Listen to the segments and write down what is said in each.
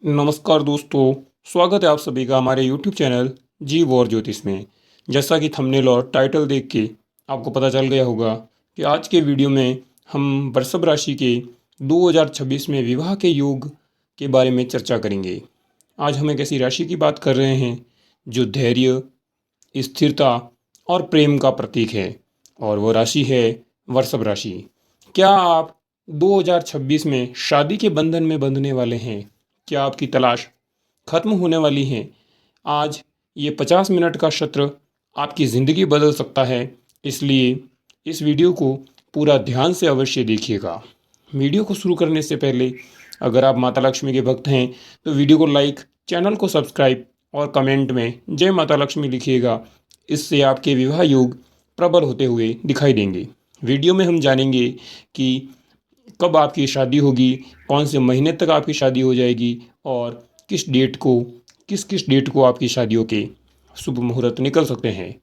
नमस्कार दोस्तों, स्वागत है आप सभी का हमारे YouTube चैनल जीव और ज्योतिष में। जैसा कि थंबनेल और टाइटल देख के आपको पता चल गया होगा कि आज के वीडियो में हम वृषभ राशि के 2026 में विवाह के योग के बारे में चर्चा करेंगे। आज हम एक ऐसी राशि की बात कर रहे हैं जो धैर्य, स्थिरता और प्रेम का प्रतीक है, और वो राशि है वृषभ राशि। क्या आप 2026 में शादी के बंधन में बंधने वाले हैं? क्या आपकी तलाश खत्म होने वाली है? आज ये 50 मिनट का सत्र आपकी ज़िंदगी बदल सकता है, इसलिए इस वीडियो को पूरा ध्यान से अवश्य देखिएगा। वीडियो को शुरू करने से पहले अगर आप माता लक्ष्मी के भक्त हैं तो वीडियो को लाइक, चैनल को सब्सक्राइब और कमेंट में जय माता लक्ष्मी लिखिएगा। इससे आपके विवाह योग प्रबल होते हुए दिखाई देंगे। वीडियो में हम जानेंगे कि कब आपकी शादी होगी, कौन से महीने तक आपकी शादी हो जाएगी और किस किस डेट को आपकी शादियों के शुभ मुहूर्त निकल सकते हैं।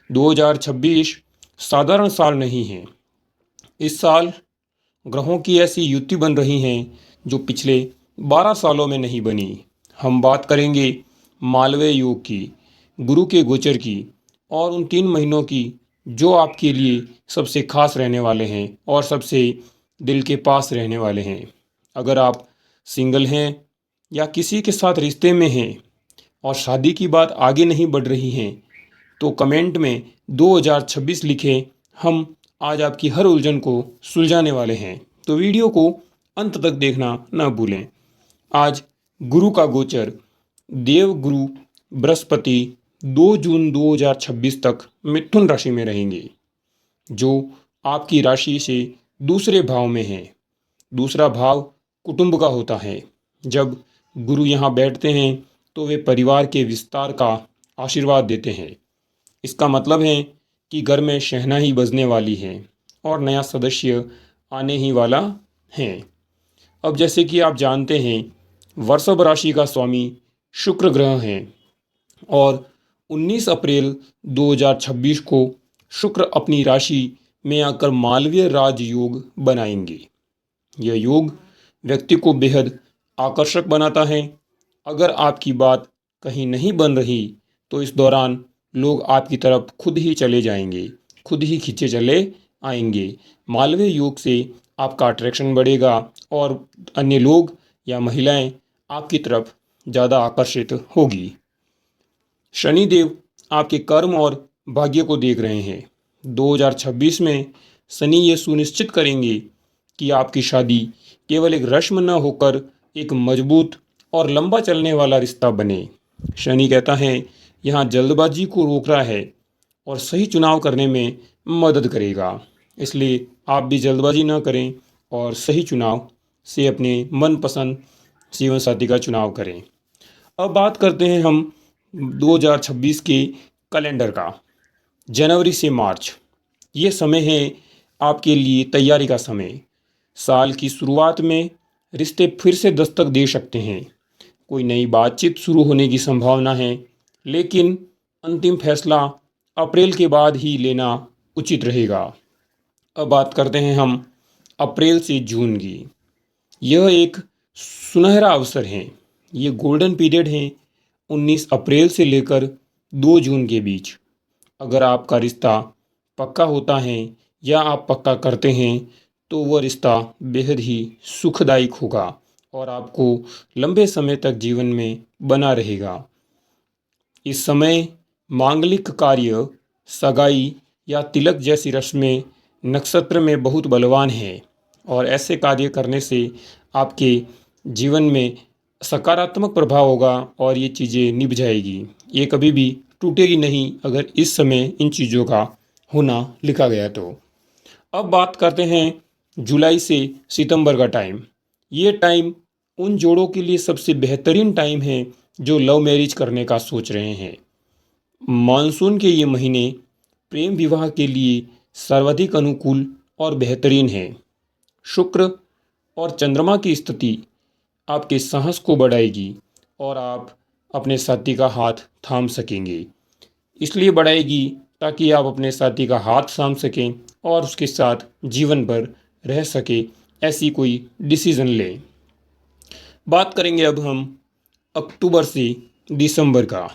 2026 साधारण साल नहीं है। इस साल ग्रहों की ऐसी युति बन रही हैं जो पिछले 12 सालों में नहीं बनी। हम बात करेंगे मालवीय योग की, गुरु के गोचर की और उन 3 महीनों की जो आपके लिए सबसे खास रहने वाले हैं और सबसे दिल के पास रहने वाले हैं। अगर आप सिंगल हैं या किसी के साथ रिश्ते में हैं और शादी की बात आगे नहीं बढ़ रही है तो कमेंट में 2026 लिखें। हम आज आपकी हर उलझन को सुलझाने वाले हैं, तो वीडियो को अंत तक देखना न भूलें। आज गुरु का गोचर, देव गुरु बृहस्पति 2 जून 2026 तक मिथुन राशि में रहेंगे, जो आपकी राशि से दूसरे भाव में है। दूसरा भाव कुटुंब का होता है। जब गुरु यहाँ बैठते हैं तो वे परिवार के विस्तार का आशीर्वाद देते हैं। इसका मतलब है कि घर में शहनाई बजने वाली है और नया सदस्य आने ही वाला है। अब जैसे कि आप जानते हैं, वृषभ राशि का स्वामी शुक्र ग्रह है और 19 अप्रैल 2026 को शुक्र अपनी राशि में आकर मालवीय राजयोग बनाएंगे। यह योग व्यक्ति को बेहद आकर्षक बनाता है। अगर आपकी बात कहीं नहीं बन रही तो इस दौरान लोग आपकी तरफ खुद ही चले जाएंगे, खुद ही खींचे चले आएंगे। मालवीय योग से आपका अट्रैक्शन बढ़ेगा और अन्य लोग या महिलाएं आपकी तरफ ज़्यादा आकर्षित होगी। शनिदेव आपके कर्म और भाग्य को देख रहे हैं। 2026 में शनि ये सुनिश्चित करेंगे कि आपकी शादी केवल एक रस्म न होकर एक मजबूत और लंबा चलने वाला रिश्ता बने। शनि कहता है यहाँ जल्दबाजी को रोक रहा है और सही चुनाव करने में मदद करेगा। इसलिए आप भी जल्दबाजी न करें और सही चुनाव से अपने मनपसंद जीवन साथी का चुनाव करें। अब बात करते हैं हम 2026 के कैलेंडर का। जनवरी से मार्च ये समय है आपके लिए तैयारी का समय। साल की शुरुआत में रिश्ते फिर से दस्तक दे सकते हैं। कोई नई बातचीत शुरू होने की संभावना है, लेकिन अंतिम फैसला अप्रैल के बाद ही लेना उचित रहेगा। अब बात करते हैं हम अप्रैल से जून की। यह एक सुनहरा अवसर है। ये गोल्डन पीरियड है 19 अप्रैल से लेकर 2 जून के बीच। अगर आपका रिश्ता पक्का होता है या आप पक्का करते हैं तो वह रिश्ता बेहद ही सुखदायक होगा और आपको लंबे समय तक जीवन में बना रहेगा। इस समय मांगलिक कार्य, सगाई या तिलक जैसी रस्में नक्षत्र में बहुत बलवान है और ऐसे कार्य करने से आपके जीवन में सकारात्मक प्रभाव होगा और ये चीज़ें निभ जाएगी। ये कभी भी टूटेगी नहीं अगर इस समय इन चीज़ों का होना लिखा गया तो। अब बात करते हैं जुलाई से सितंबर का टाइम। ये टाइम उन जोड़ों के लिए सबसे बेहतरीन टाइम है जो लव मैरिज करने का सोच रहे हैं। मानसून के ये महीने प्रेम विवाह के लिए सर्वाधिक अनुकूल और बेहतरीन है। शुक्र और चंद्रमा की स्थिति आपके साहस को बढ़ाएगी और आप अपने साथी का हाथ थाम सकेंगे। इसलिए बढ़ाएगी ताकि आप अपने साथी का हाथ थाम सकें और उसके साथ जीवन भर रह सके, ऐसी कोई डिसीज़न लें। बात करेंगे अब हम अक्टूबर से दिसंबर का।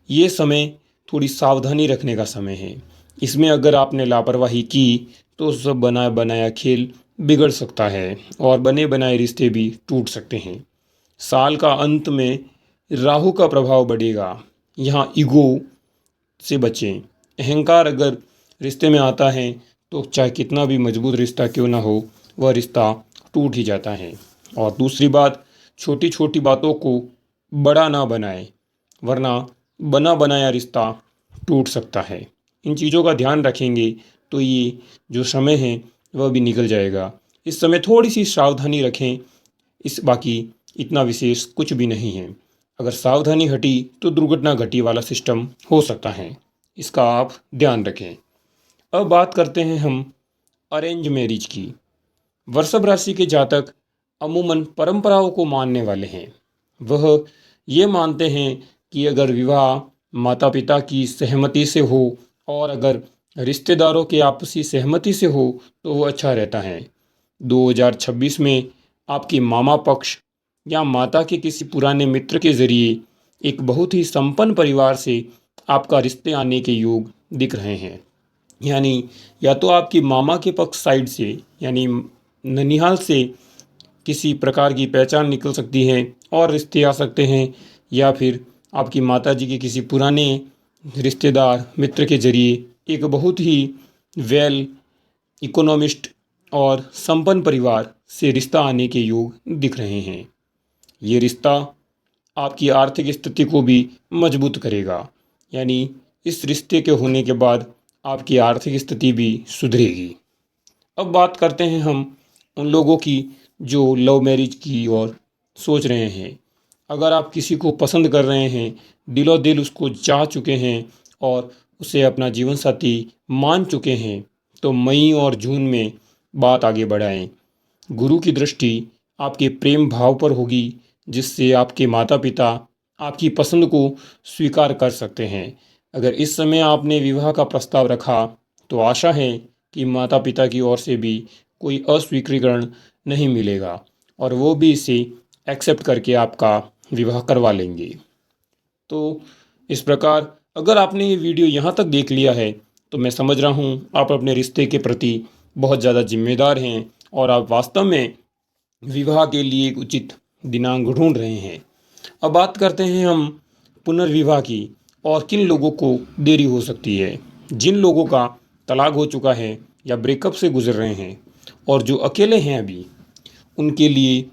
ये समय थोड़ी सावधानी रखने का समय है। इसमें अगर आपने लापरवाही की तो सब बना बनाया खेल बिगड़ सकता है और बने बनाए रिश्ते भी टूट सकते हैं। साल का अंत में राहु का प्रभाव बढ़ेगा। यहाँ ईगो से बचें। अहंकार अगर रिश्ते में आता है तो चाहे कितना भी मजबूत रिश्ता क्यों ना हो, वह रिश्ता टूट ही जाता है। और दूसरी बात, छोटी छोटी बातों को बड़ा ना बनाएं, वरना बना बनाया रिश्ता टूट सकता है। इन चीज़ों का ध्यान रखेंगे तो ये जो समय है वह भी निकल जाएगा। इस समय थोड़ी सी सावधानी रखें। इस बाकी इतना विशेष कुछ भी नहीं है। अगर सावधानी हटी तो दुर्घटना घटी वाला सिस्टम हो सकता है। इसका आप ध्यान रखें। अब बात करते हैं हम अरेंज मैरिज की। वृषभ राशि के जातक अमूमन परंपराओं को मानने वाले हैं। वह ये मानते हैं कि अगर विवाह माता पिता की सहमति से हो और अगर रिश्तेदारों की आपसी सहमति से हो तो वो अच्छा रहता है। 2026 में आपके मामा पक्ष या माता के किसी पुराने मित्र के ज़रिए एक बहुत ही संपन्न परिवार से आपका रिश्ते आने के योग दिख रहे हैं। यानी या तो आपकी मामा के पक्ष साइड से यानी ननिहाल से किसी प्रकार की पहचान निकल सकती है और रिश्ते आ सकते हैं, या फिर आपकी माताजी के किसी पुराने रिश्तेदार मित्र के ज़रिए एक बहुत ही वेल इकोनॉमिस्ट और संपन्न परिवार से रिश्ता आने के योग दिख रहे हैं। ये रिश्ता आपकी आर्थिक स्थिति को भी मजबूत करेगा। यानी इस रिश्ते के होने के बाद आपकी आर्थिक स्थिति भी सुधरेगी। अब बात करते हैं हम उन लोगों की जो लव मैरिज की और सोच रहे हैं। अगर आप किसी को पसंद कर रहे हैं, दिलो दिल उसको चाह चुके हैं और उसे अपना जीवन साथी मान चुके हैं, तो मई और जून में बात आगे बढ़ाएं। गुरु की दृष्टि आपके प्रेम भाव पर होगी, जिससे आपके माता पिता आपकी पसंद को स्वीकार कर सकते हैं। अगर इस समय आपने विवाह का प्रस्ताव रखा तो आशा है कि माता पिता की ओर से भी कोई अस्वीकृति नहीं मिलेगा और वो भी इसे एक्सेप्ट करके आपका विवाह करवा लेंगे। तो इस प्रकार अगर आपने ये वीडियो यहाँ तक देख लिया है तो मैं समझ रहा हूँ आप अपने रिश्ते के प्रति बहुत ज़्यादा जिम्मेदार हैं और आप वास्तव में विवाह के लिए एक उचित दिनांक ढूंढ रहे हैं। अब बात करते हैं हम पुनर्विवाह की और किन लोगों को देरी हो सकती है। जिन लोगों का तलाक हो चुका है या ब्रेकअप से गुजर रहे हैं और जो अकेले हैं अभी, उनके लिए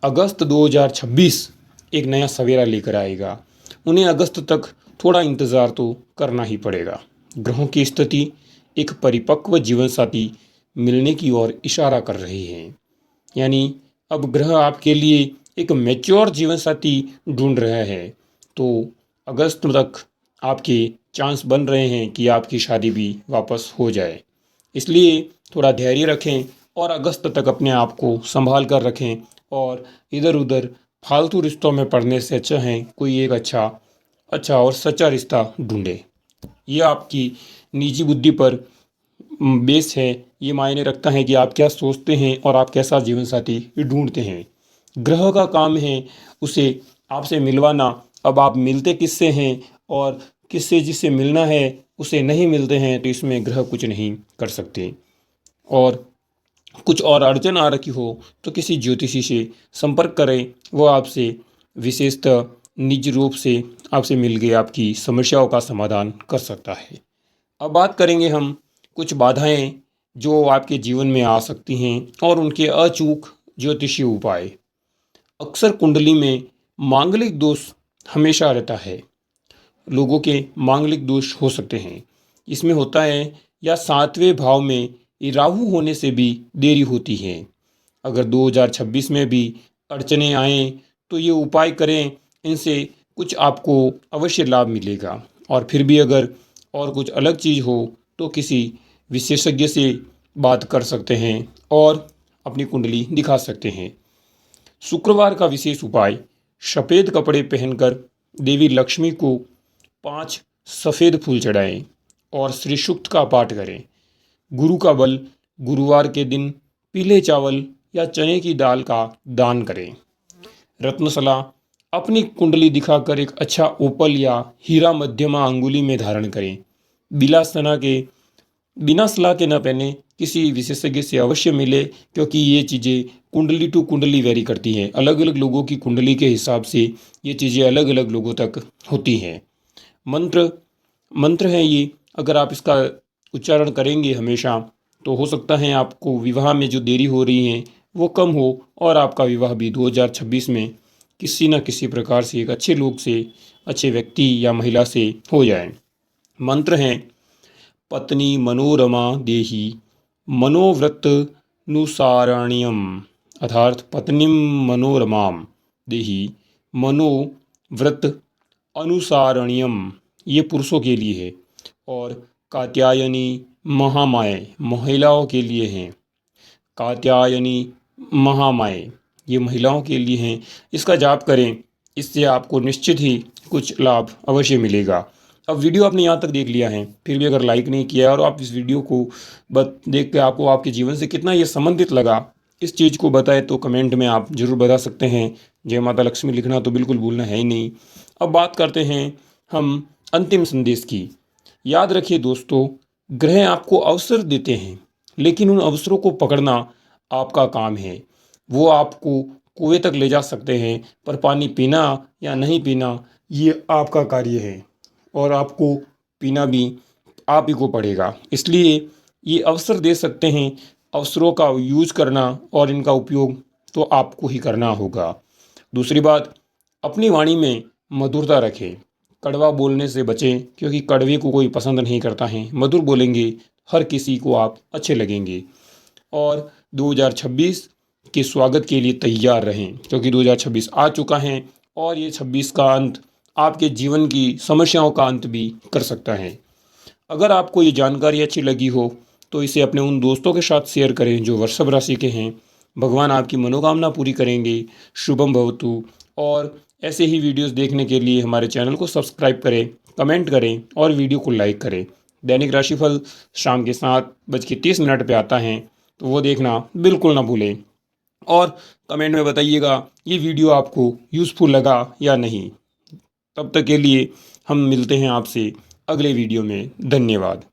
अगस्त 2026 एक नया सवेरा लेकर आएगा। उन्हें अगस्त तक थोड़ा इंतज़ार तो करना ही पड़ेगा। ग्रहों की स्थिति एक परिपक्व जीवन साथी मिलने की ओर इशारा कर रही है। यानी अब ग्रह आपके लिए एक मैच्योर जीवन साथी ढूंढ रहा है, तो अगस्त तक आपके चांस बन रहे हैं कि आपकी शादी भी वापस हो जाए। इसलिए थोड़ा धैर्य रखें और अगस्त तक अपने आप को संभाल कर रखें और इधर उधर फालतू रिश्तों में पड़ने से अच्छा है कोई एक अच्छा और सच्चा रिश्ता ढूंढे। ये आपकी निजी बुद्धि पर बेस है। ये मायने रखता है कि आप क्या सोचते हैं और आप कैसा जीवन साथी ढूंढते हैं। ग्रह का काम है उसे आपसे मिलवाना। अब आप मिलते किससे हैं और किससे जिससे मिलना है उसे नहीं मिलते हैं, तो इसमें ग्रह कुछ नहीं कर सकते। और कुछ और अड़चन आ रखी हो तो किसी ज्योतिषी से संपर्क करें, वो आपसे विशेषतः निजी रूप से आपसे मिल के आपकी समस्याओं का समाधान कर सकता है। अब बात करेंगे हम कुछ बाधाएं जो आपके जीवन में आ सकती हैं और उनके अचूक ज्योतिषीय उपाय। अक्सर कुंडली में मांगलिक दोष हमेशा रहता है। लोगों के मांगलिक दोष हो सकते हैं। इसमें होता है या 7वें भाव में राहु होने से भी देरी होती है। अगर 2026 में भी अड़चनें आएँ तो ये उपाय करें, इनसे कुछ आपको अवश्य लाभ मिलेगा। और फिर भी अगर और कुछ अलग चीज़ हो तो किसी विशेषज्ञ से बात कर सकते हैं और अपनी कुंडली दिखा सकते हैं। शुक्रवार का विशेष उपाय, सफ़ेद कपड़े पहनकर देवी लक्ष्मी को 5 सफ़ेद फूल चढ़ाएं और श्री सूक्त का पाठ करें। गुरु का बल, गुरुवार के दिन पीले चावल या चने की दाल का दान करें। रत्नसला अपनी कुंडली दिखाकर एक अच्छा ओपल या हीरा मध्यमा अंगुली में धारण करें। बिना सलाह के न पहने, किसी विशेषज्ञ से अवश्य मिले, क्योंकि ये चीज़ें कुंडली टू कुंडली वेरी करती हैं। अलग अलग लोगों की कुंडली के हिसाब से ये चीज़ें अलग अलग लोगों तक होती हैं। मंत्र मंत्र है ये, अगर आप इसका उच्चारण करेंगे हमेशा, तो हो सकता है आपको विवाह में जो देरी हो रही है वो कम हो और आपका विवाह भी 2026 में किसी न किसी प्रकार से एक अच्छे लोग से, अच्छे व्यक्ति या महिला से हो जाए। मंत्र हैं, पत्नी मनोरमा देहि मनोव्रत नुसारण्यम, अर्थात पत्नी मनोरमाम देहि मनोव्रत अनुसारण्यम, ये पुरुषों के लिए है। और कात्यायनी महामाय महिलाओं के लिए हैं। कात्यायनी महामाय ये महिलाओं के लिए हैं। इसका जाप करें, इससे आपको निश्चित ही कुछ लाभ अवश्य मिलेगा। अब वीडियो आपने यहाँ तक देख लिया है, फिर भी अगर लाइक नहीं किया और आप इस वीडियो को देख के आपको आपके जीवन से कितना ये संबंधित लगा, इस चीज़ को बताएं तो कमेंट में आप ज़रूर बता सकते हैं। जय माता लक्ष्मी लिखना तो बिल्कुल भूलना है ही नहीं। अब बात करते हैं हम अंतिम संदेश की। याद रखिए दोस्तों, ग्रह आपको अवसर देते हैं, लेकिन उन अवसरों को पकड़ना आपका काम है। वो आपको कुएं तक ले जा सकते हैं, पर पानी पीना या नहीं पीना ये आपका कार्य है, और आपको पीना भी आप ही को पड़ेगा। इसलिए ये अवसर दे सकते हैं, अवसरों का यूज करना और इनका उपयोग तो आपको ही करना होगा। दूसरी बात, अपनी वाणी में मधुरता रखें। कड़वा बोलने से बचें, क्योंकि कड़वे को कोई पसंद नहीं करता है। मधुर बोलेंगे, हर किसी को आप अच्छे लगेंगे। और 2026 के स्वागत के लिए तैयार रहें, क्योंकि 2026 आ चुका है और ये 26 का अंत आपके जीवन की समस्याओं का अंत भी कर सकता है। अगर आपको ये जानकारी अच्छी लगी हो तो इसे अपने उन दोस्तों के साथ शेयर करें जो वृषभ राशि के हैं। भगवान आपकी मनोकामना पूरी करेंगे। शुभम भवतु। और ऐसे ही वीडियोस देखने के लिए हमारे चैनल को सब्सक्राइब करें, कमेंट करें और वीडियो को लाइक करें। दैनिक राशिफल शाम के 7:30 पे आता है, तो वो देखना बिल्कुल ना भूलें। और कमेंट में बताइएगा ये वीडियो आपको यूज़फुल लगा या नहीं। तब तक के लिए हम मिलते हैं आपसे अगले वीडियो में। धन्यवाद।